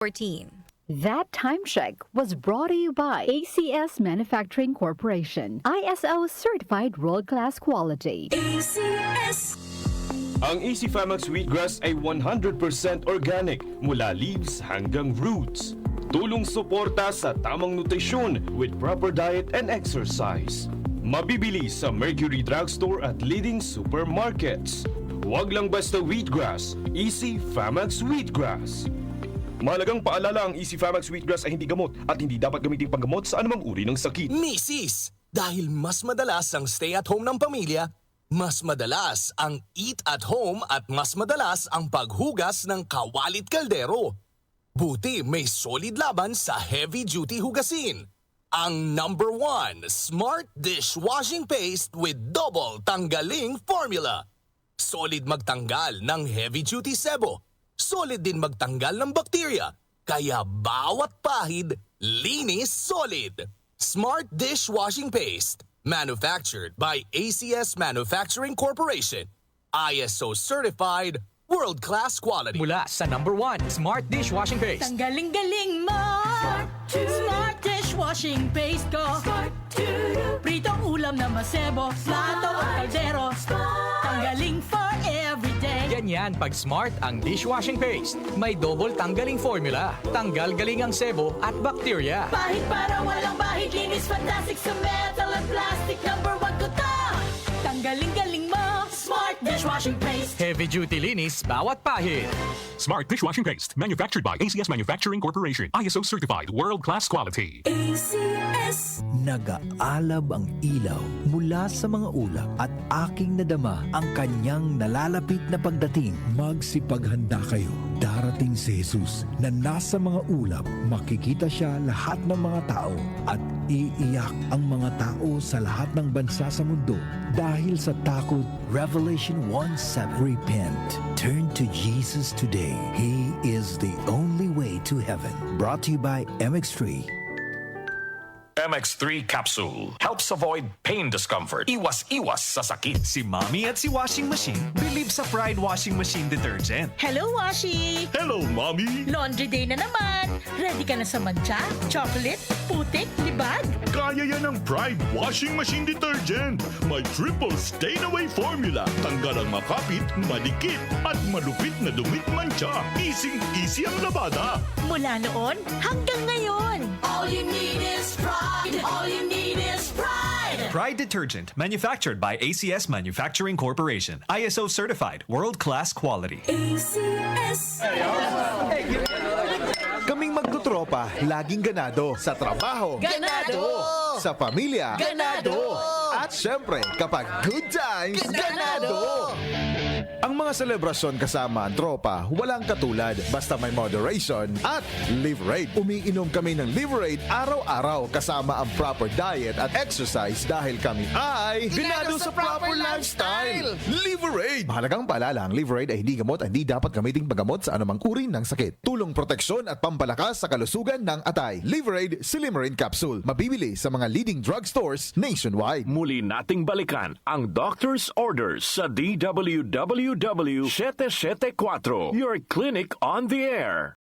14. That time check was brought to you by ACS Manufacturing Corporation, ISO certified world-class quality. ACS. Ang Easy Famax Wheatgrass ay 100% organic mula leaves hanggang roots. Tulong suporta sa tamang nutrisyon with proper diet and exercise. Mabibili sa Mercury Drugstore at leading supermarkets. Huwag lang basta wheatgrass, Easy Famax Wheatgrass. Mahalagang paalala, ang Easy Famax Wheatgrass ay hindi gamot at hindi dapat gamitin panggamot sa anumang uri ng sakit. Misis, dahil mas madalas ang stay at home ng pamilya, mas madalas ang eat at home at mas madalas ang paghugas ng kawalit kaldero. Buti may solid laban sa heavy duty hugasin. Ang number 1 Smart Dishwashing Paste with double tanggaling formula. Solid magtanggal ng heavy duty sebo. Solid din magtanggal ng bakterya, kaya bawat pahid, linis solid. Smart Dishwashing Paste, manufactured by ACS Manufacturing Corporation. ISO certified, world-class quality. Mula sa number 1 Smart Dishwashing Paste. Tanggaling-galing mo. Smart Dishwashing Paste ko. Pritong ulam na masebo, plato at kaldero. Tanggaling for everyday. Ganyan pag Smart ang dishwashing paste. May double tanggaling formula. Tanggal galing ang sebo at bakterya. Bahid para walang bahid, linis fantastic sa metal at plastic. Number 1 ko to. Tanggaling-galing mo. Smart Dishwashing Paste. Heavy duty linis bawat pahid. Smart Dishwashing Paste, manufactured by ACS Manufacturing Corporation. ISO certified, world-class quality. ACS. Nag-aalab ang ilaw mula sa mga ulap at aking nadama ang kanyang nalalapit na pagdating. Magsipaghanda kayo. Darating si Jesus na nasa mga ulap. Makikita siya lahat ng mga tao at iiyak ang mga tao sa lahat ng bansa sa mundo dahil sa takot. Revelation 1:7. Repent. Turn to Jesus today. He is the only way to heaven. Brought to you by MX3. MX3 Capsule helps avoid pain discomfort. Iwas-iwas sa sakit. Si Mommy at si Washing Machine believe sa Pride Washing Machine Detergent. Hello, Washi! Hello, Mommy! Laundry day na naman. Ready ka na sa mancha, chocolate, putik, libag? Kaya yan ang Pride Washing Machine Detergent. May triple stain-away formula. Tanggal ang makapit, madikit, at malupit na dumit mancha. Easy ang labada. Mula noon hanggang ngayon. All you need is pride. All you need is pride. Pride Detergent, manufactured by ACS Manufacturing Corporation. ISO certified, world-class quality. ACS. Kaming magtutropa, laging ganado. Sa trabaho, Ganado! Sa pamilya, Ganado! At syempre, kapag good times, ganado! Ang mga selebrasyon kasama ang tropa, walang katulad. Basta may moderation at Liverade. Umiinom kami ng Liverade araw-araw kasama ang proper diet at exercise dahil kami ay ganado sa proper lifestyle. Liverade! Mahalagang paalala, ang Liverade ay hindi gamot at hindi dapat gamiting paggamot sa anumang uri ng sakit. Tulong proteksyon at pampalakas sa kalusugan ng atay. Liverade Silimarin Capsule. Mabibili sa mga leading drugstores nationwide. Muli nating balikan ang doctor's orders sa DWWW 774, your clinic on the air.